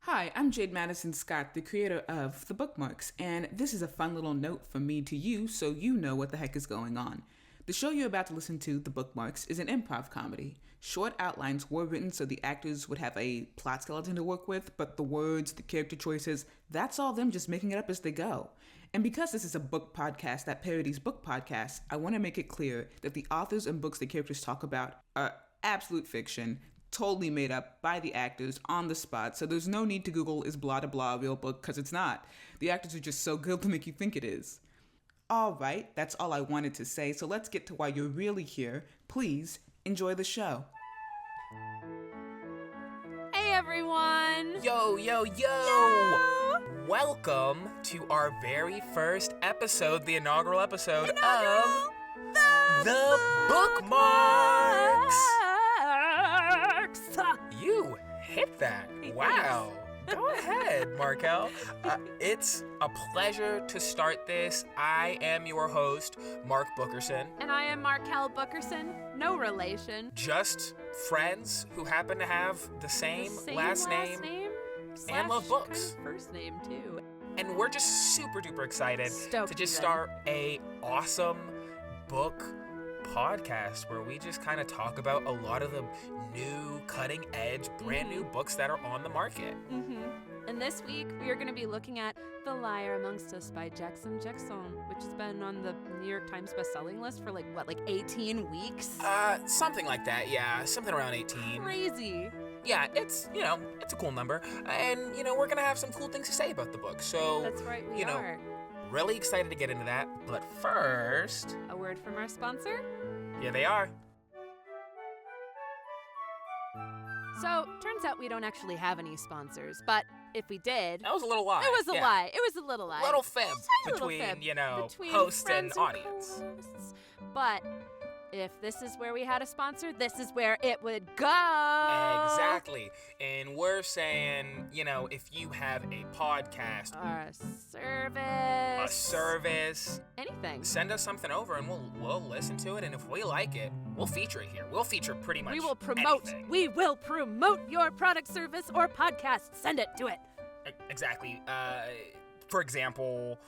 Hi, I'm Jade Madison Scott, the creator of the BookMarks, and this is a fun little note from me to you so you know what the heck is going on. The show you're about to listen to, The BookMarks, is an improv comedy. Short outlines were written so the actors would have a plot skeleton to work with, but the words, the character choices, that's all them just making it up as they go. And because this is a book podcast that parodies book podcasts, I want to make it clear that the authors and books the characters talk about are absolute fiction, totally made up by the actors on the spot, so there's no need to Google is blah blah a real book, because it's not. The actors are just so good to make you think it is. All right, that's all I wanted to say, so let's get to why you're really here. Please enjoy the show. Hey everyone! Yo! Yo! Welcome to our very first episode, the inaugural episode of The BookMarks! You hit that. Wow. Go ahead, Marquelle. It's a pleasure to start this. I am your host, Mark Bookerson. And I am Marquelle Bookerson. No relation. Just friends who happen to have the same last name and love books. First name, too. And we're just super duper excited to just start a awesome book podcast where we just kind of talk about a lot of the new, cutting edge, brand new books that are on the market. And this week, we are going to be looking at The Liar Amongst Us by Jackson, which has been on the New York Times bestselling list for like 18 weeks? Something like that, yeah. Something around 18. Crazy. Yeah, it's a cool number. And, we're going to have some cool things to say about the book. So, that's right, we are. Really excited to get into that. But first, a word from our sponsor. Here they are. So, turns out we don't actually have any sponsors, but if we did... That was a little lie. It was a lie. It was a little lie. Little fib between host and audience. Co-hosts. But if this is where we had a sponsor, this is where it would go. Exactly. And we're saying, if you have a podcast, or a service, anything, send us something over and we'll listen to it. And if we like it, we'll feature it here. We'll feature pretty much anything. We will promote your product, service, or podcast. Send it to it. Exactly. For example,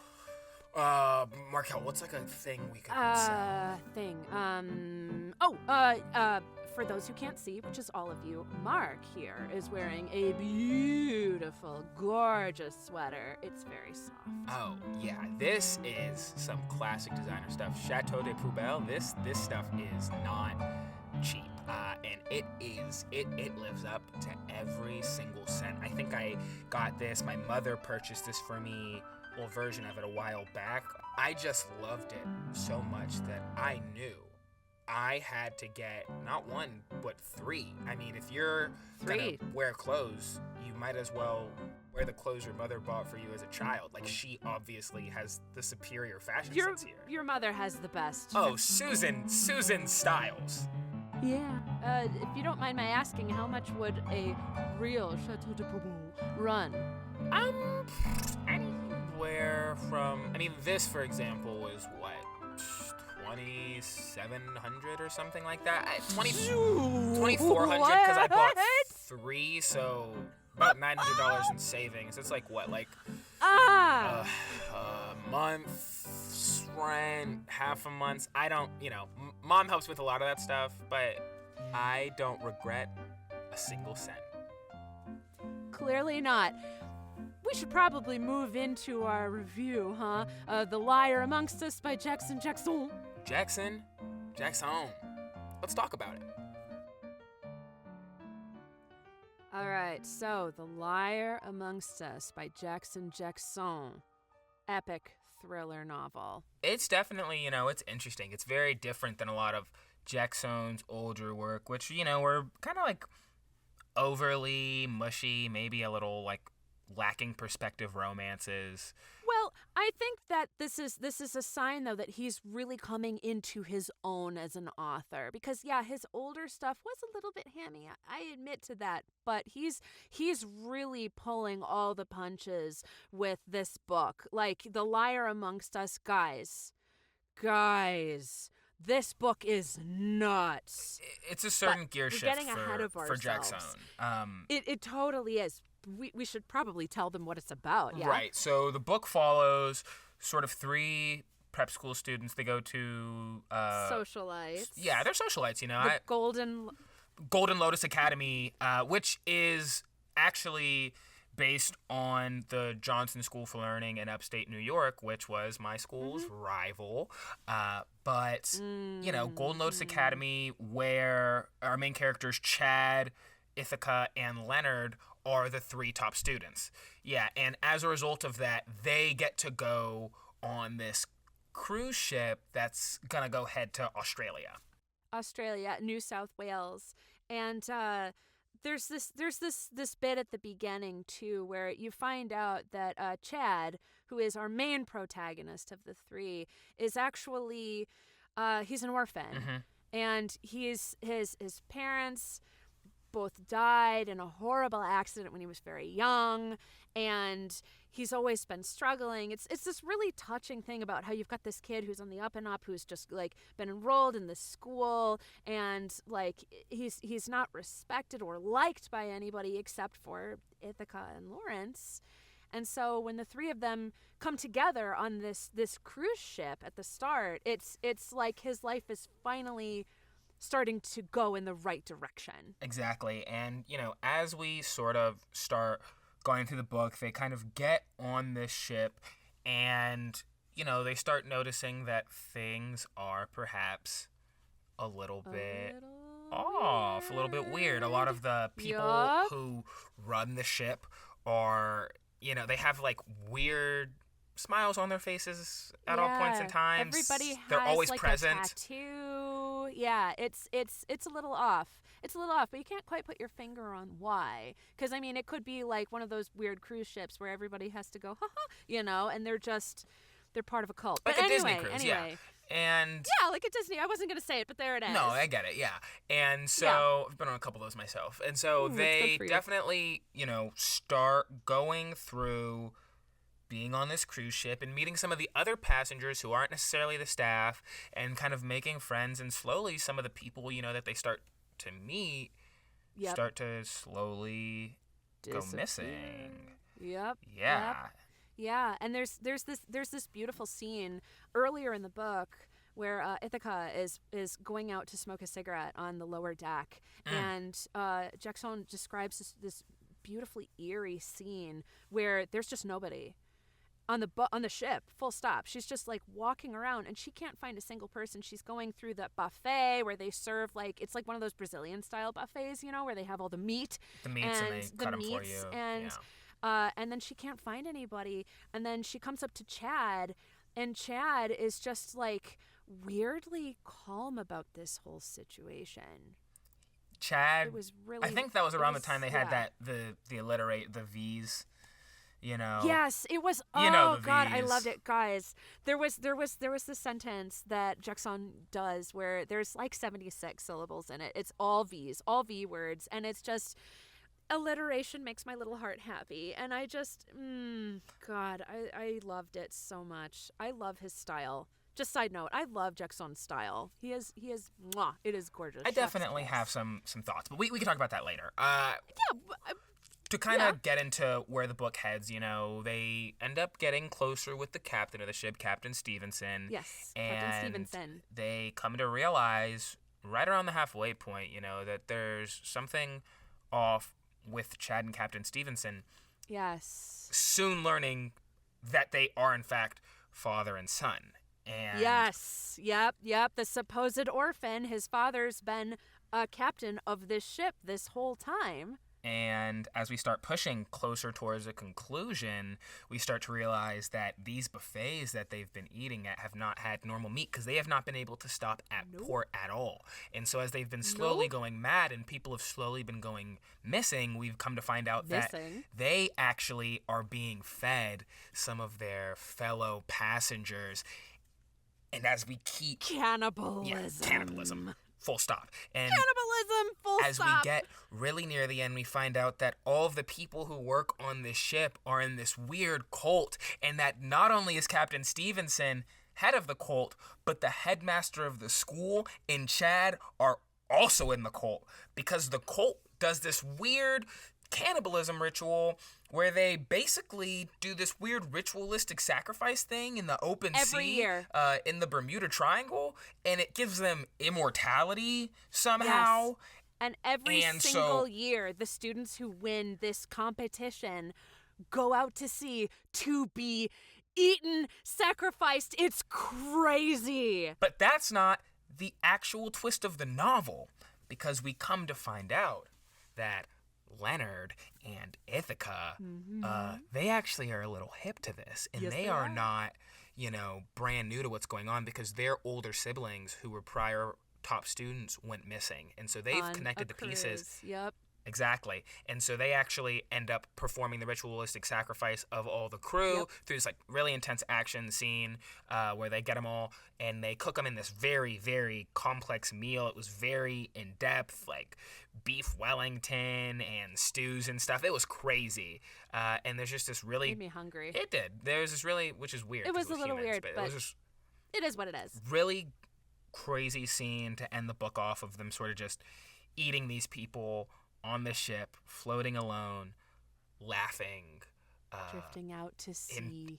Marquelle, what's like a thing we could sell? For those who can't see, which is all of you, Mark here is wearing a beautiful, gorgeous sweater. It's very soft. Oh, yeah. This is some classic designer stuff. Chateau de Poubelle. This stuff is not cheap. And it lives up to every single cent. I think I got this. My mother purchased this for me, a version of it a while back. I just loved it so much that I knew I had to get not one, but three. I mean, if you're gonna wear clothes, you might as well wear the clothes your mother bought for you as a child. Like, she obviously has the superior fashion sense here. Your mother has the best. Oh, Susan Styles. Yeah. If you don't mind my asking, how much would a real Chateau de Poubelle run? Anywhere from, this, for example, was what? 2,700 or something like that. 2,400 because I bought three, so about $900 in savings. It's like what, a month's rent, half a month's. I don't, Mom helps with a lot of that stuff, but I don't regret a single cent. Clearly not. We should probably move into our review, huh? The Liar Amongst Us by Jackson. Jackson. Let's talk about it. All right, so The Liar Amongst Us by Jackson. Epic thriller novel. It's definitely, it's interesting. It's very different than a lot of Jackson's older work, which, were kind of overly mushy, maybe a little lacking perspective romances. Well, I think that this is a sign, though, that he's really coming into his own as an author. Because, yeah, his older stuff was a little bit hammy. I admit to that. But he's really pulling all the punches with this book. Like, The Liar Amongst Us, guys. This book is nuts. It's a certain gear shift getting ahead of for Jackson. It totally is. we should probably tell them what it's about. Yeah. Right. So the book follows sort of 3 prep school students. They go to Socialites. Yeah, they're socialites. You know, The Golden Lotus Academy, which is actually based on the Johnson School for Learning in upstate New York, which was my school's rival. But, you know, Golden Lotus Academy, where our main characters, Chad, Ithaca, and Leonard, are the 3 top students. Yeah, and as a result of that, they get to go on this cruise ship that's going to go head to Australia, New South Wales. And there's this bit at the beginning too where you find out that Chad, who is our main protagonist of the 3, is actually he's an orphan, and his parents both died in a horrible accident when he was very young, and he's always been struggling. It's this really touching thing about how you've got this kid who's on the up and up, who's just like been enrolled in this school, and like he's not respected or liked by anybody except for Ithaca and Lawrence. And so when the 3 of them come together on this cruise ship at the start, it's like his life is finally starting to go in the right direction. Exactly. And, you know, as we sort of start going through the book, they kind of get on this ship and, you know, they start noticing that things are perhaps a little bit off, a little bit weird. A lot of the people who run the ship are, you know, they have like weird smiles on their faces at all points in time. Everybody They're has always like present. a tattoo. Yeah, it's a little off. It's a little off, but you can't quite put your finger on why. Because I mean, it could be like one of those weird cruise ships where everybody has to go, ha ha, you know, and they're part of a cult. Like but a Disney cruise, yeah. And yeah, like a Disney. I wasn't gonna say it, but there it is. No, I get it. Yeah, and so I've been on a couple of those myself, and so they definitely, you know, start going through being on this cruise ship and meeting some of the other passengers who aren't necessarily the staff, and kind of making friends, and slowly some of the people, you know, that they start to meet start to slowly go missing. Yep. Yeah. Yep. Yeah, and there's this beautiful scene earlier in the book where Ithaca is going out to smoke a cigarette on the lower deck, and Jackson describes this beautifully eerie scene where there's just nobody on the ship, full stop. She's just like walking around and she can't find a single person. She's going through that buffet where they serve like, it's like one of those Brazilian style buffets, you know, where they have all the meat. The meats and they cut them for you. And then she can't find anybody. And then she comes up to Chad, and Chad is just like weirdly calm about this whole situation. Chad, it was really, I think that was around the time they had that the alliterate the V's, you know. Yes, it was. You know, God, I loved it, guys. There was this sentence that Jackson does where there's like 76 syllables in it. It's all V's, all V words, and it's just alliteration makes my little heart happy. And I just, God, I loved it so much. I love his style. Just side note, I love Jackson's style. He is, mwah, it is gorgeous. I definitely have some thoughts, but we can talk about that later. To kind of get into where the book heads, you know, they end up getting closer with the captain of the ship, Captain Stevenson. Yes, and Captain Stevenson. They come to realize right around the halfway point, you know, that there's something off with Chad and Captain Stevenson. Yes. Soon learning that they are, in fact, father and son. And yes. Yep. The supposed orphan, his father's been a captain of this ship this whole time. And as we start pushing closer towards a conclusion, we start to realize that these buffets that they've been eating at have not had normal meat because they have not been able to stop at port at all. And so as they've been slowly going mad and people have slowly been going missing, we've come to find out that they actually are being fed some of their fellow passengers. And as we keep... Cannibalism. Yeah, cannibalism. Full stop. And cannibalism, full stop. As we get really near the end, we find out that all of the people who work on this ship are in this weird cult, and that not only is Captain Stevenson head of the cult, but the headmaster of the school and Chad are also in the cult, because the cult does this weird cannibalism ritual where they basically do this weird ritualistic sacrifice thing in the open Every sea year. In the Bermuda Triangle, and it gives them immortality somehow. Yes. And every single year, the students who win this competition go out to sea to be eaten, sacrificed. It's crazy. But that's not the actual twist of the novel, because we come to find out that Leonard and Ithaca, they actually are a little hip to this, and Yes, they they are are. not, brand new to what's going on, because their older siblings who were prior top students went missing, and so they've On connected a the pieces. cruise. Yep. Exactly. And so they actually end up performing the ritualistic sacrifice of all the crew through this really intense action scene where they get them all and they cook them in this very, very complex meal. It was very in-depth, like beef Wellington and stews and stuff. It was crazy. And there's just this really... Made me hungry. It did. There was this really... Which is weird. It 'cause was a little humans, weird, it was just it is what it is. really crazy scene to end the book off of them sort of just eating these people on the ship, floating alone, laughing, Drifting out to sea.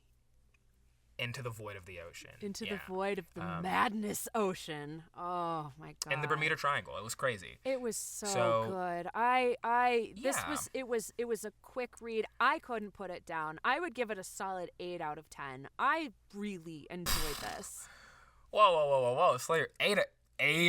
into the void of the ocean. Into the void of the madness ocean. Oh my god. And the Bermuda Triangle. It was crazy. It was so good. It was a quick read. I couldn't put it down. I would give it a solid 8 out of 10. I really enjoyed this. Whoa. Slayer, 8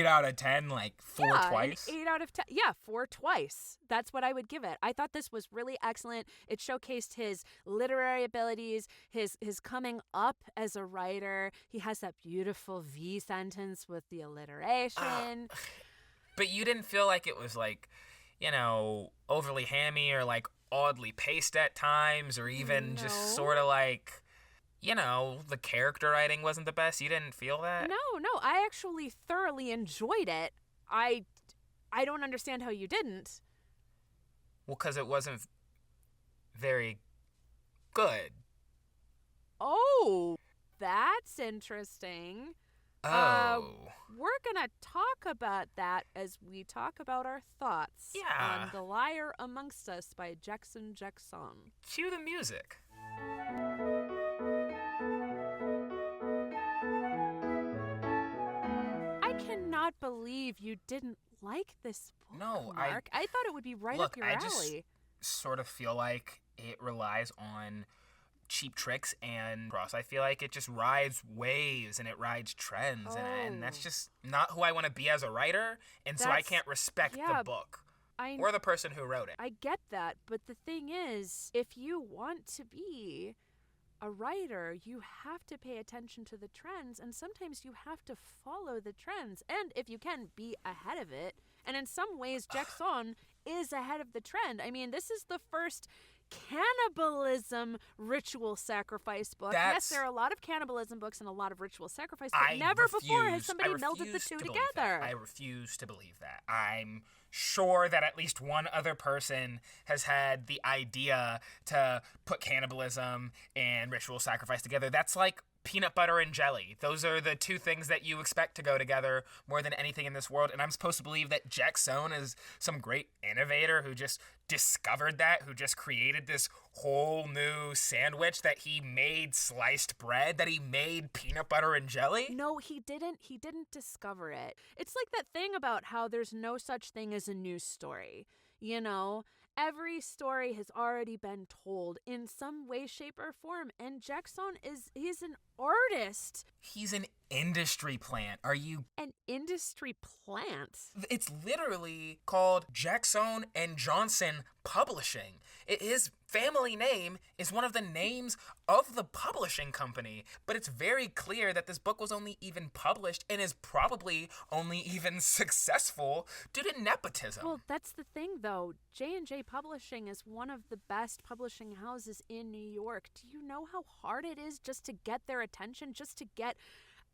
out of 10, like 4 twice? 8 out of 10. Yeah, 4 twice. That's what I would give it. I thought this was really excellent. It showcased his literary abilities, his coming up as a writer. He has that beautiful V sentence with the alliteration. But you didn't feel like it was like, overly hammy or like oddly paced at times, or even just sort of like... the character writing wasn't the best. You didn't feel that? No, I actually thoroughly enjoyed it. I don't understand how you didn't. Well, because it wasn't very good. Oh, that's interesting. Oh. We're going to talk about that as we talk about our thoughts on The Liar Amongst Us by Jackson. Cue the music. I cannot believe you didn't like this book, No, Mark. I thought it would be right up your alley. I just sort of feel like it relies on cheap tricks and cross. I feel like it just rides waves and it rides trends, and that's just not who I want to be as a writer, and so I can't respect the book or the person who wrote it. I get that, but the thing is, if you want to be a writer, you have to pay attention to the trends, and sometimes you have to follow the trends, and if you can, be ahead of it. And in some ways, Jackson is ahead of the trend. I mean, this is the first cannibalism ritual sacrifice book. Yes, there are a lot of cannibalism books and a lot of ritual sacrifice, but never before has somebody melded the two together. I refuse to believe that. I'm sure that at least one other person has had the idea to put cannibalism and ritual sacrifice together. That's like peanut butter and jelly. Those are the two things that you expect to go together more than anything in this world. And I'm supposed to believe that Jackson is some great innovator who just discovered that, who just created this whole new sandwich, that he made sliced bread, that he made peanut butter and jelly. No, he didn't. He didn't discover it. It's like that thing about how there's no such thing as a news story. Every story has already been told in some way, shape, or form. And Jackson he's an artist. He's an industry plant. Are you... An industry plant? It's literally called Jackson and Johnson Publishing. His family name is one of the names of the publishing company. But it's very clear that this book was only even published and is probably only even successful due to nepotism. Well, that's the thing, though. J&J Publishing is one of the best publishing houses in New York. Do you know how hard it is just to get their attention, just to get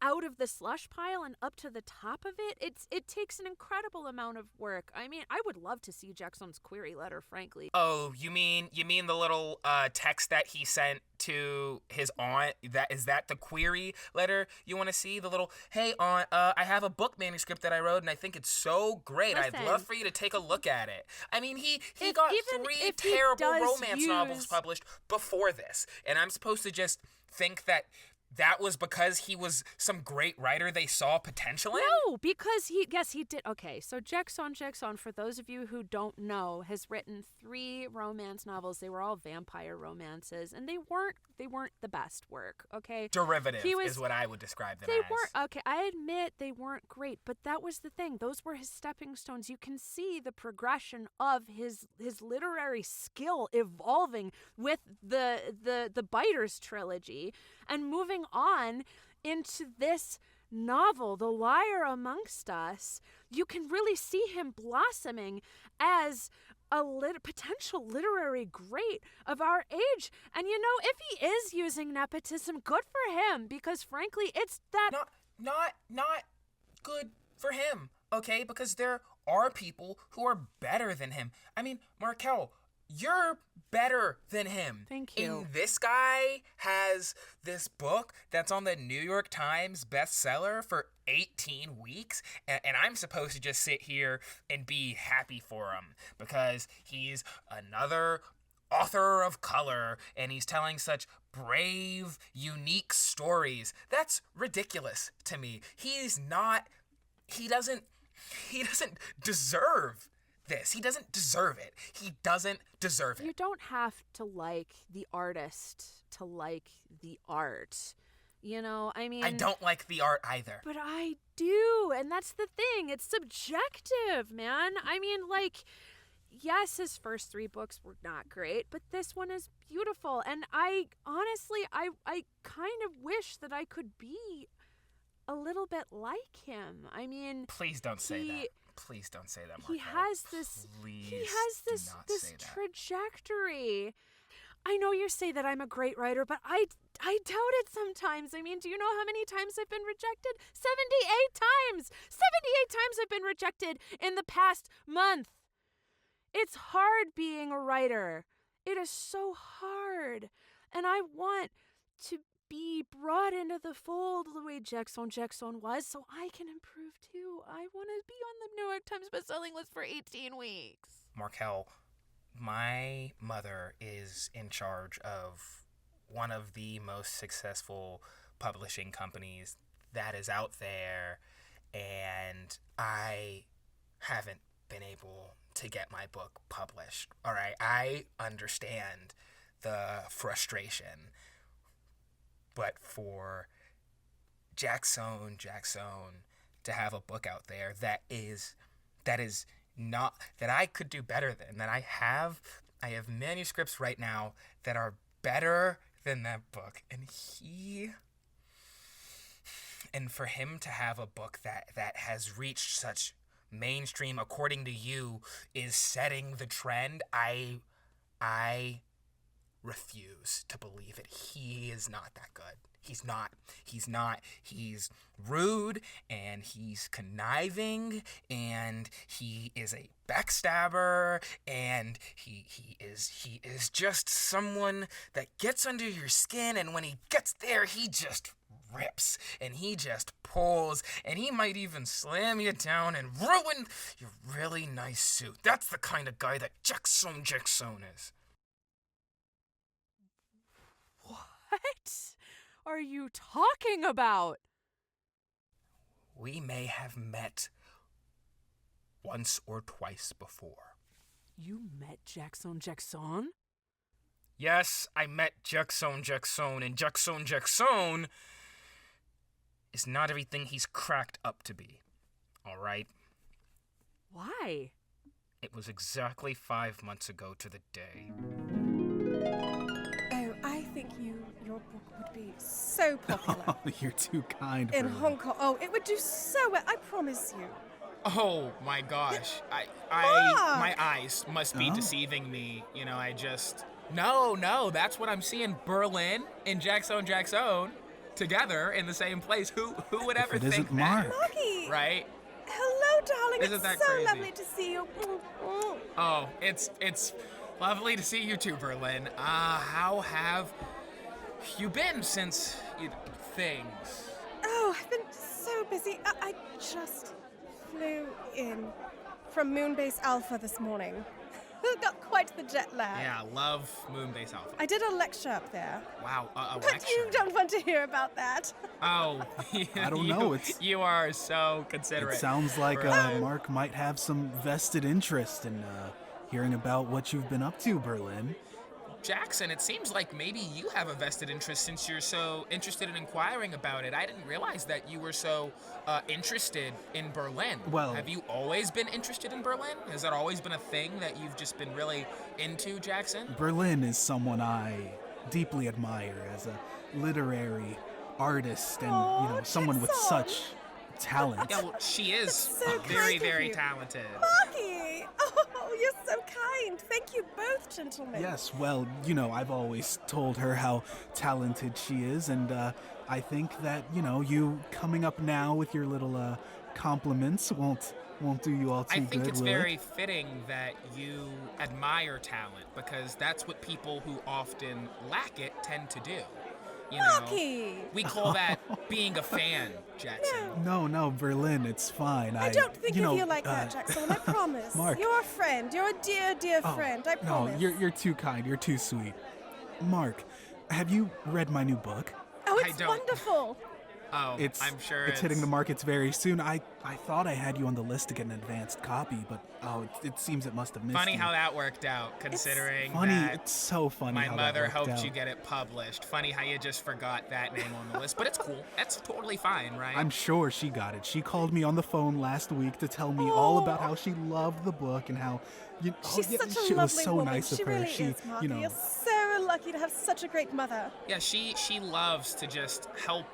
out of the slush pile and up to the top of it, it takes an incredible amount of work. I mean, I would love to see Jackson's query letter, frankly. Oh, you mean the little text that he sent to his aunt? Is that the query letter you want to see? The little, hey aunt, I have a book manuscript that I wrote and I think it's so great. Listen, I'd love for you to take a look at it. I mean, he got 3 terrible romance novels published before this, and I'm supposed to just think that was because he was some great writer they saw potential in? No, because he did. Okay, so Jackson, for those of you who don't know, has written 3 romance novels. They were all vampire romances, and they weren't the best work, okay? Derivative is what I would describe them as. They weren't, okay, I admit they weren't great, but that was the thing. Those were his stepping stones. You can see the progression of his literary skill evolving with the Biters trilogy and moving on into this novel, The Liar Amongst Us. You can really see him blossoming as a potential literary great of our age. And you know, if he is using nepotism, good for him, because frankly, it's that... Not good for him, okay? Because there are people who are better than him. I mean, Marquelle, you're better than him. Thank you. And this guy has this book that's on the New York Times bestseller for 18 weeks, and I'm supposed to just sit here and be happy for him because he's another author of color and he's telling such brave, unique stories. That's ridiculous to me. He doesn't deserve this. He doesn't deserve it. He doesn't deserve it. You don't have to like the artist to like the art. You know, I mean... I don't like the art either. But I do, and that's the thing. It's subjective, man. I mean, like, yes, his first 3 books were not great, but this one is beautiful. And I, honestly, I kind of wish that I could be a little bit like him. I mean... Please don't say that. Please don't say that, Marquelle. He has this trajectory. I know you say that I'm a great writer, but I doubt it sometimes. I mean, do you know how many times I've been rejected? 78 times! 78 times I've been rejected in the past month. It's hard being a writer. It is so hard. And I want to be brought into the fold the way Jackson was, so I can improve too. I want to be on the New York Times bestselling list for 18 weeks. Marquelle, my mother is in charge of one of the most successful publishing companies that is out there, and I haven't been able to get my book published. All right, I understand the frustration, but for Jackson to have a book out there that is not, that I could do better than, that I have manuscripts right now that are better than that book, and for him to have a book that has reached such mainstream, according to you, is setting the trend, I refuse to believe it. He is not that good. He's not. He's rude, and he's conniving, and he is a backstabber, and he is just someone that gets under your skin, and when he gets there, he just rips, and he just pulls, and he might even slam you down and ruin your really nice suit. That's the kind of guy that Jackson is. What are you talking about? We may have met once or twice before. You met Jackson? Yes, I met Jackson, and Jackson is not everything he's cracked up to be. All right? Why? It was exactly 5 months ago to the day. I think your book would be so popular. Oh, you're too kind. In Hong Kong. Oh, it would do so well, I promise you. Oh my gosh. My eyes must be deceiving me. You know, No, that's what I'm seeing. Berlin in Jackson. together in the same place. Who would ever It think isn't that? Mark. Marky! Right? Hello, darling. Isn't It's that so crazy? lovely to see you. Oh, it's lovely to see you too, Berlin. How have you been since things? Oh, I've been so busy. I just flew in from Moonbase Alpha this morning. Got quite the jet lag. Yeah, love Moonbase Alpha. I did a lecture up there. Wow, a But lecture. you don't want to hear about that. Oh, I don't know, You are so considerate. It sounds like Berlin. Mark might have some vested interest in hearing about what you've been up to, Berlin. Jackson, it seems like maybe you have a vested interest since you're so interested in inquiring about it. I didn't realize that you were so interested in Berlin. Well- have you always been interested in Berlin? Has that always been a thing that you've just been really into, Jackson? Berlin is someone I deeply admire as a literary artist and, Aw, someone with Jackson. such talent. Yeah, well, she is so very, kind of very you. talented. Marky! Oh, you're so kind. Thank you both, gentlemen. Yes, well, I've always told her how talented she is, and I think that, you coming up now with your little compliments won't do you all too I good, think it's will very it? fitting that you admire talent because that's what people who often lack it tend to do. You know, Marky! we call that being a fan, Jackson. No, Berlin, it's fine. I don't think of you like that, Jackson. I promise. Mark. You're a friend. You're a dear, dear Oh, friend. I promise. No, you're too kind. You're too sweet. Mark, have you read my new book? Oh, I it's don't- wonderful. Oh, It's I'm sure it's hitting the markets very soon. I thought I had you on the list to get an advanced copy, but it seems it must have missed Funny you. how that worked out, considering Funny, that it's so funny my how mother that worked hoped out. you get it published. Funny how you just forgot that name on the list, but it's cool. That's totally fine, right? I'm sure she got it. She called me on the phone last week to tell me all about how she loved the book and how She's such a it lovely was so woman. nice of she her. really She, is, Marky. You're so lucky to have such a great mother. Yeah, she loves to just help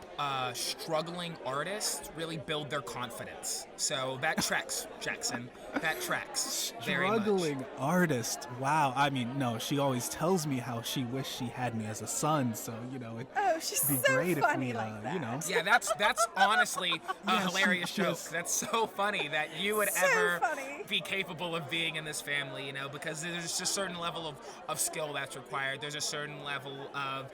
struggling artists really build their confidence. So that tracks, Jackson. That tracks very much. struggling artist. Wow. I mean, no, she always tells me how she wished she had me as a son. So Oh, she's it'd be so great funny if we, like that. Yeah, that's honestly a Yeah, hilarious she joke. just- That's so funny that you would So ever funny. be capable of being in this family, because there's just a certain level of skill that's required. There's a certain level of,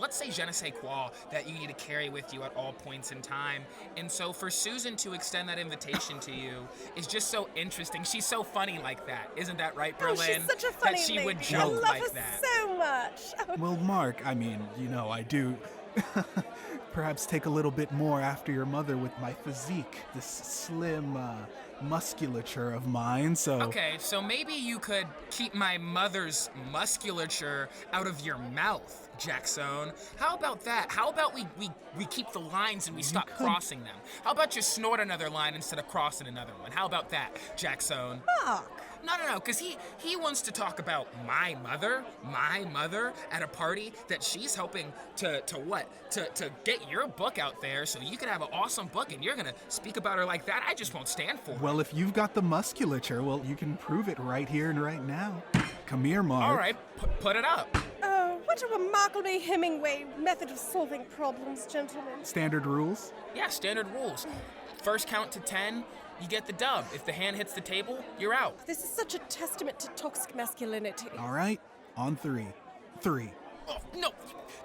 let's say, je ne sais quoi that you need to carry with you at all points in time. And so for Susan to extend that invitation to you is just so interesting. She's so funny like that. Isn't that right, Oh, Berlin? she's such a funny that she lady. would I joke love like her that. so much. Oh, Well, Mark, I mean, I do perhaps take a little bit more after your mother with my physique, this slim musculature of mine, so... Okay, so maybe you could keep my mother's musculature out of your mouth, Jackson. How about that? How about we keep the lines and we stop crossing them? How about you snort another line instead of crossing another one? How about that, Jackson? Mark. No, because he wants to talk about my mother at a party that she's helping to get your book out there so you can have an awesome book and you're gonna speak about her like that. I just won't stand for it. Well, if you've got the musculature, well, you can prove it right here and right now. Come here, Mark. All right, put it up. Oh, what a remarkably Hemingway method of solving problems, gentlemen. Standard rules? Yeah, standard rules. First count to 10, you get the dub. If the hand hits the table, you're out. This is such a testament to toxic masculinity. All right, on 3. 3. Oh, no,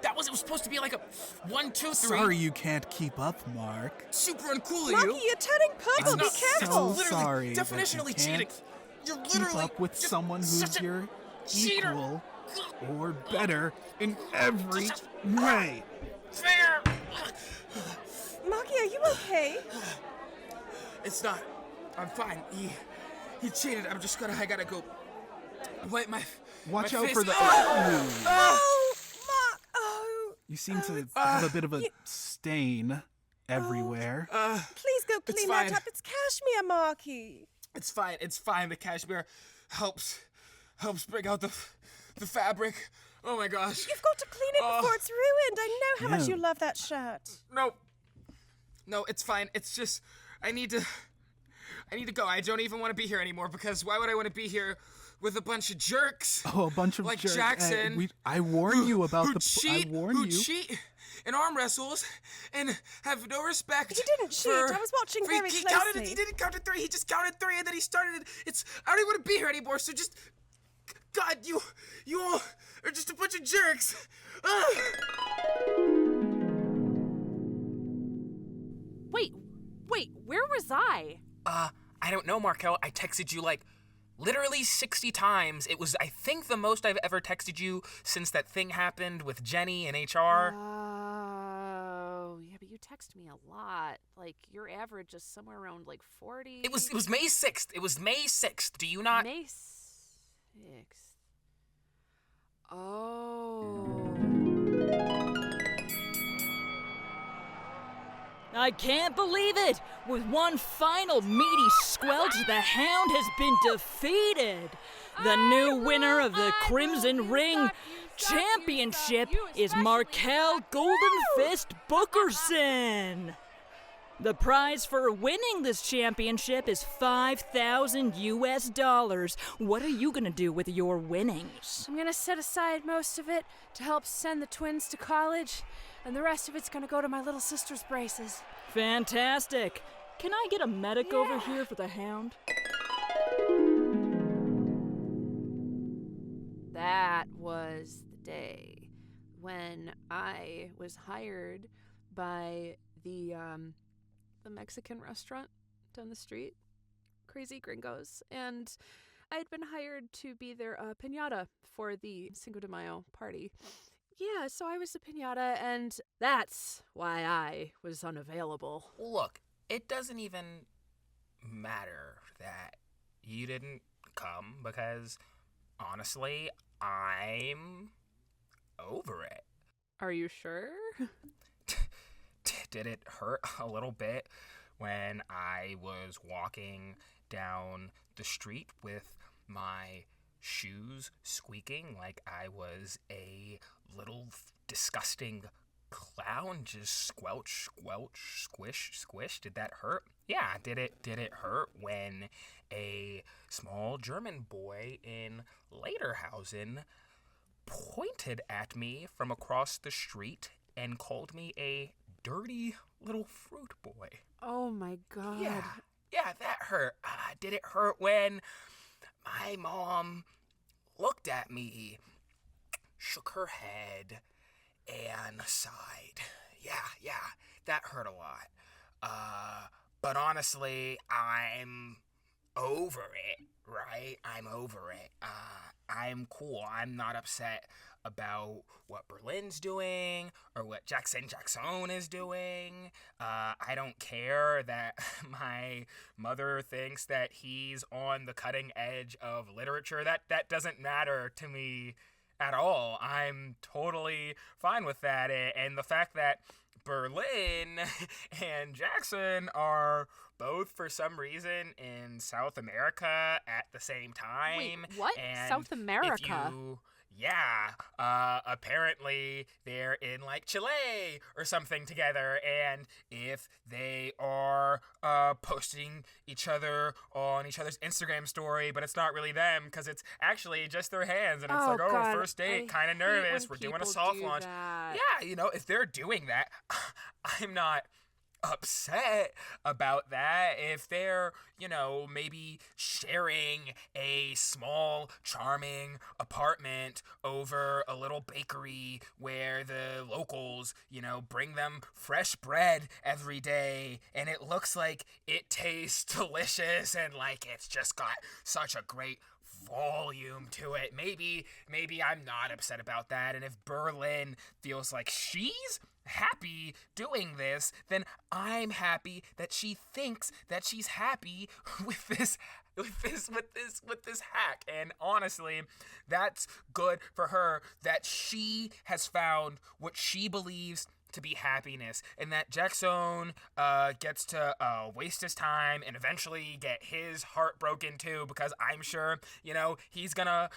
it was supposed to be like a 1, 2, 3. Sorry you can't keep up, Mark. Super uncool of Marky, you. you're turning purple. I'm Be so careful. Literally, sorry that you definitionally can't cheating. You're Keep literally up with just someone who's such a your cheater. equal or better in every way. Fair. Marky, are you okay? It's not. I'm fine. He cheated. I gotta go wipe my. Watch my out face. for the... Oh, Mark. Oh. You seem to have a bit of a stain everywhere. Please go clean that fine. up. It's cashmere, Marky. It's fine. It's fine. The cashmere helps bring out the fabric. Oh my gosh. You've got to clean it before it's ruined. I know how much Yeah. you love that shirt. No, it's fine. It's just I need to go. I don't even want to be here anymore because why would I want to be here with a bunch of jerks? Oh, a bunch of like jerks. Jackson. I warned you about who the... cheat, I warned who you. cheat in arm wrestles and have no respect. He didn't cheat. I was watching very closely. He didn't count to 3. He just counted 3 and then he started it. I don't even want to be here anymore, so just... God, you all are just a bunch of jerks. Wait, where was I? I don't know, Marquelle. I texted you like literally 60 times. It was, I think, the most I've ever texted you since that thing happened with Jenny and HR. Oh, yeah, but you text me a lot. Like, your average is somewhere around like 40. It was May 6th. It was May 6th. Do you not? May 6th. Oh. I can't believe it! With one final meaty squelch, the Hound has been defeated! The new winner of the Crimson Ring Championship is Marquelle Golden Fist Bookerson! The prize for winning this championship is $5,000 US. What are you gonna do with your winnings? I'm gonna set aside most of it to help send the twins to college, and the rest of it's gonna go to my little sister's braces. Fantastic! Can I get a medic over here for the Hound? That was the day when I was hired by the Mexican restaurant down the street, Crazy Gringos, and I had been hired to be their piñata for the Cinco de Mayo party. Yeah, so I was the piñata, and that's why I was unavailable. Look, it doesn't even matter that you didn't come because, honestly, I'm over it. Are you sure? Did it hurt a little bit when I was walking down the street with my shoes squeaking like I was a little disgusting clown? Just squelch, squelch, squish, squish. Did that hurt? Yeah, did it hurt when a small German boy in Lederhausen pointed at me from across the street and called me a dirty little fruit boy? Oh my God. Yeah, that hurt. Did it hurt when my mom looked at me, shook her head, and sighed? Yeah, that hurt a lot. But honestly, I'm over it, right? I'm over it. I'm cool. I'm not upset about what Berlin's doing or what Jackson is doing. I don't care that my mother thinks that he's on the cutting edge of literature. That doesn't matter to me at all. I'm totally fine with that. And the fact that Berlin and Jackson are both, for some reason, in South America at the same time. Wait, what? And South America? Apparently they're in like Chile or something together, and if they are posting each other on each other's Instagram story, but it's not really them because it's actually just their hands, and it's God, first date, kind of nervous, we're doing a soft launch. That. Yeah, if they're doing that, I'm not upset about that. If they're, maybe sharing a small, charming apartment over a little bakery where the locals, bring them fresh bread every day and it looks like it tastes delicious and like it's just got such a great volume to it. Maybe I'm not upset about that. And if Berlin feels like she's happy doing this, then I'm happy that she thinks that she's happy with this hack. And honestly, that's good for her that she has found what she believes to be happiness, and that Jackson gets to waste his time and eventually get his heart broken too, because I'm sure, he's gonna,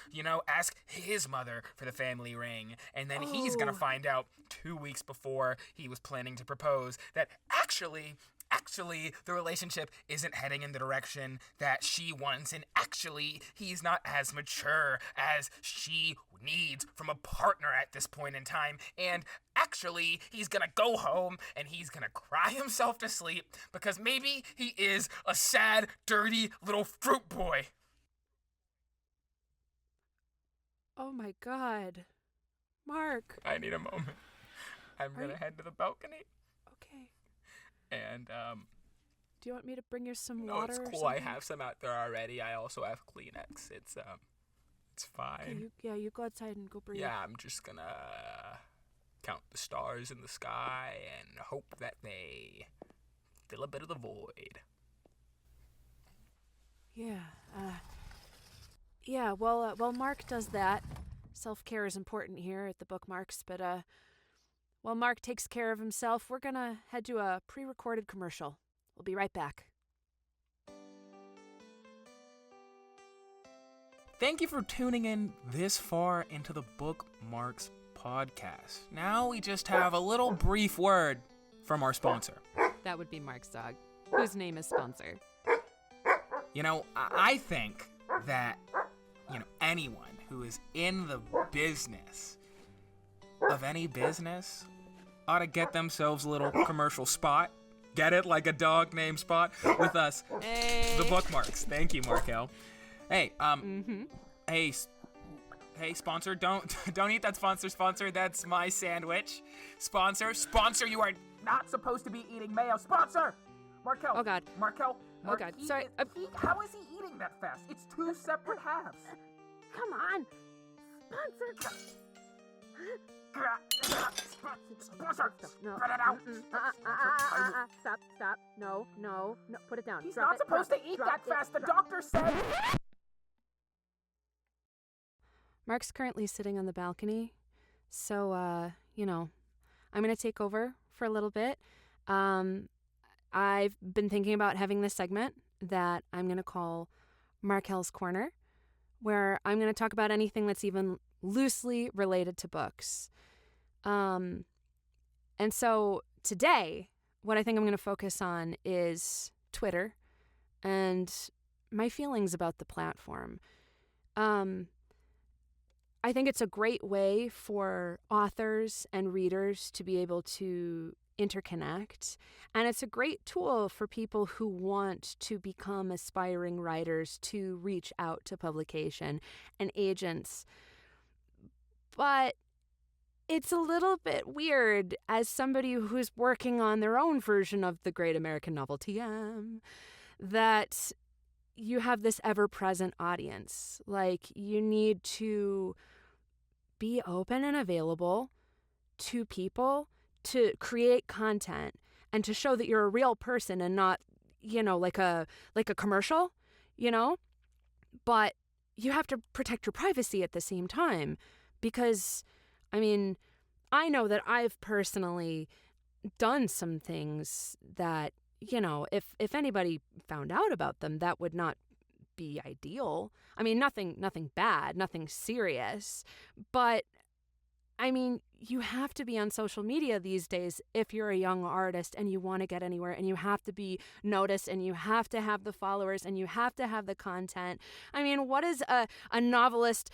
ask his mother for the family ring, and then he's gonna find out 2 weeks before he was planning to propose that actually actually the relationship isn't heading in the direction that she wants, and actually he's not as mature as she needs from a partner at this point in time, and actually he's gonna go home and he's gonna cry himself to sleep because maybe he is a sad, dirty little fruit boy. Oh my God. Mark. I need a moment. I'm gonna head to the balcony. Okay. And Do you want me to bring you some no, water? it's or cool. I something? have some out there already. I also have Kleenex. It's fine. Okay, you go outside and go breathe. Yeah, I'm just gonna count the stars in the sky and hope that they fill a bit of the void. Yeah. Well, Mark does that. Self-care is important here at the BookMarks, but while Mark takes care of himself, we're gonna head to a pre-recorded commercial. We'll be right back. Thank you for tuning in this far into the BookMarks podcast. Now we just have a little brief word from our sponsor. That would be Mark's dog, whose name is Sponsor. You know, I think that, anyone who is in the business of any business ought to get themselves a little commercial spot. Get it? Like a dog named Spot with us. Hey. The BookMarks. Thank you, Marquelle. Hey, hey, sponsor, don't eat that sponsor. That's my sandwich. Sponsor, you are not supposed to be eating mayo. Sponsor! Marquelle. Oh, God. Marquelle. Oh, God. Sorry. How is he eating that fast? It's two separate halves. Come on. Sponsor. Sponsor, No. spread it out. Stop. No. Put it down. He's not supposed to eat that fast. The doctor said. Mark's currently sitting on the balcony, so, I'm going to take over for a little bit. I've been thinking about having this segment that I'm going to call Markelle's Corner, where I'm going to talk about anything that's even loosely related to books. And so today, what I think I'm going to focus on is Twitter and my feelings about the platform. I think it's a great way for authors and readers to be able to interconnect. And it's a great tool for people who want to become aspiring writers to reach out to publication and agents. But it's a little bit weird as somebody who's working on their own version of the Great American Novel TM that you have this ever-present audience. Like, you need to be open and available to people to create content and to show that you're a real person and not, like a commercial, But you have to protect your privacy at the same time because, I know that I've personally done some things that, if anybody found out about them, that would not be ideal. Nothing bad, nothing serious. But, you have to be on social media these days if you're a young artist and you want to get anywhere, and you have to be noticed, and you have to have the followers, and you have to have the content. What is a novelist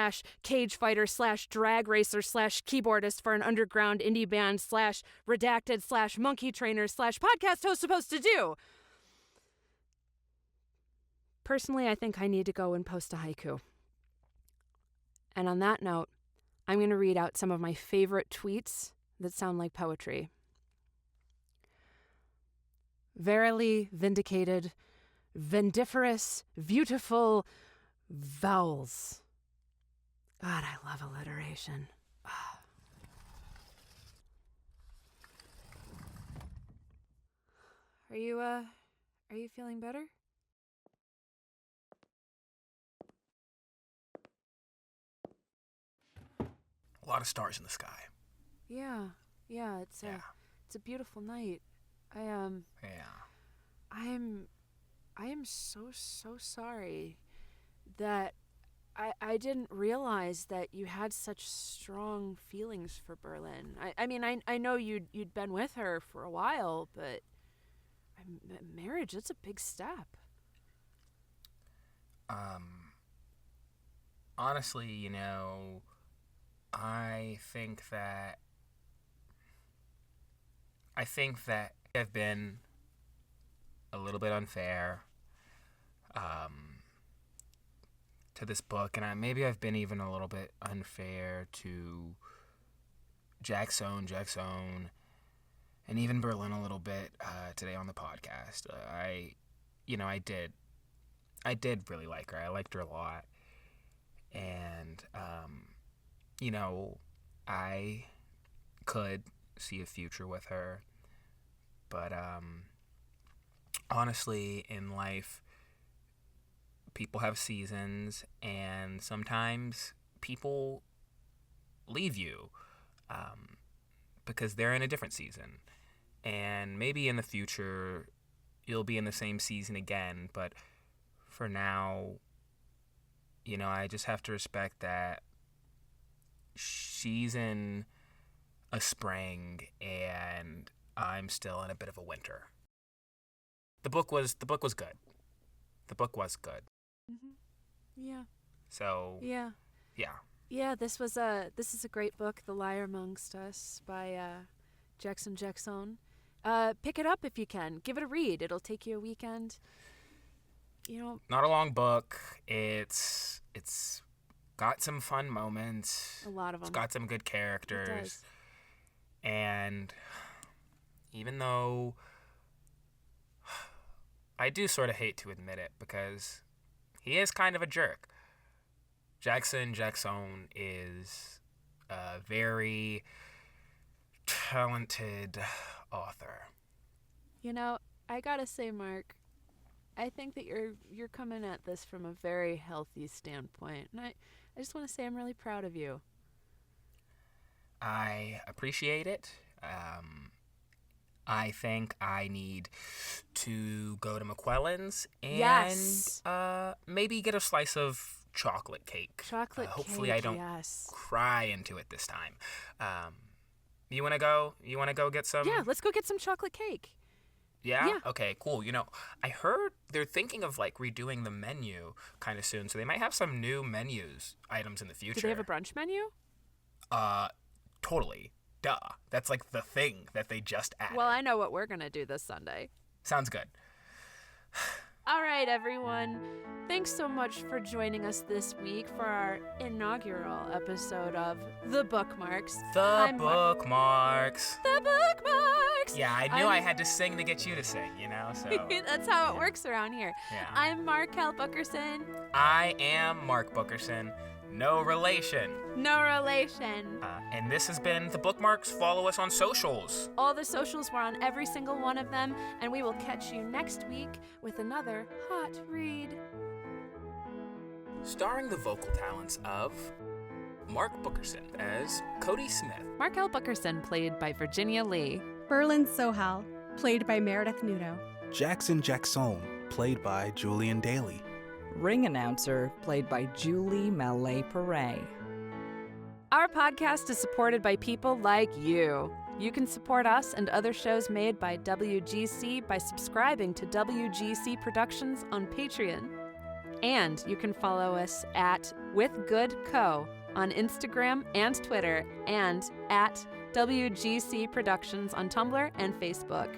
/ cage fighter / drag racer / keyboardist for an underground indie band / redacted / monkey trainer / podcast host supposed to do? Personally, I think I need to go and post a haiku. And on that note, I'm going to read out some of my favorite tweets that sound like poetry. Verily vindicated, vindiferous, beautiful vowels. God, I love alliteration. Are you feeling better? A lot of stars in the sky. Yeah, it's a beautiful night. I am so sorry that I didn't realize that you had such strong feelings for Berlin. I know you'd been with her for a while, but marriage, that's a big step. Honestly, you know, I think that I've been a little bit unfair to this book, and maybe I've been even a little bit unfair to Jackson, and even Berlin a little bit today on the podcast. I did really like her. I liked her a lot. And, you know, I could see a future with her. But, honestly, in life, people have seasons, and sometimes people leave you because they're in a different season. And maybe in the future, you'll be in the same season again, but for now, you know, I just have to respect that she's in a spring and I'm still in a bit of a winter. The book was good. The book was good. Mm-hmm. Yeah. So Yeah. Yeah. Yeah, this is a great book, The Liar Amongst Us by Jackson. Pick it up if you can. Give it a read. It'll take you a weekend. You know, not a long book. It's got some fun moments. A lot of them. It's got some good characters. It does. And even though I do sort of hate to admit it because he is kind of a jerk. Jackson is a very talented author. You know, I gotta say, Mark, I think that you're coming at this from a very healthy standpoint, and I just want to say I'm really proud of you. I appreciate it. I think I need to go to McQuellan's and yes. Maybe get a slice of chocolate cake. Hopefully I don't cry into it this time. You want to go? You want to go get some? Yeah, let's go get some chocolate cake. Yeah? Yeah. Okay, cool. You know, I heard they're thinking of like redoing the menu kind of soon, so they might have some new items in the future. Do they have a brunch menu? Totally. Duh. That's like the thing that they just added. Well, I know what we're gonna do this Sunday. Sounds good. All right, everyone. Thanks so much for joining us this week for our inaugural episode of The BookMarks. The Bookmarks. Yeah, I knew I had to sing to get you to sing, you know, so. That's how it works around here. Yeah. I'm Marquelle Bookerson. I am Mark Bookerson. No relation. No relation. And this has been The Bookmarks. Follow us on socials. All the socials, we're on every single one of them, and we will catch you next week with another hot read. Starring the vocal talents of Mark Bookerson as Cody Smith. Marquelle Bookerson, played by Virginia Lee. Berlin Sohal, played by Meredith Nudo. Jackson, played by Julian Dailey. Ring announcer, played by Julie Mallet-Paret. Our podcast is supported by people like you. You can support us and other shows made by WGC by subscribing to WGC Productions on Patreon. And you can follow us at WithGoodCo on Instagram and Twitter, and at WGC Productions on Tumblr and Facebook.